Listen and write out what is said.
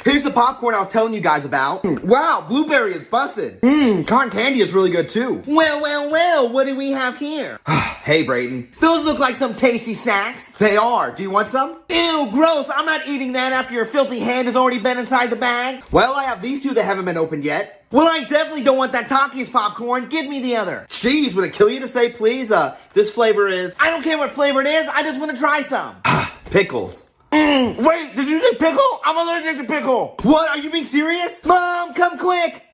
Here's the popcorn I was telling you guys about. Wow, blueberry is busted. Cotton candy is really good too. Well, what do we have here? Hey, Brayden. Those look like some tasty snacks. They are. Do you want some? Ew, gross. I'm not eating that after your filthy hand has already been inside the bag. Well, I have these two that haven't been opened yet. Well, I definitely don't want that Takis popcorn. Give me the other. Jeez, would it kill you to say please? This flavor is... I don't care what flavor it is. I just want to try some. Pickles. Wait, did you say pickle? I'm allergic to pickle. What? Are you being serious? Mom, come quick.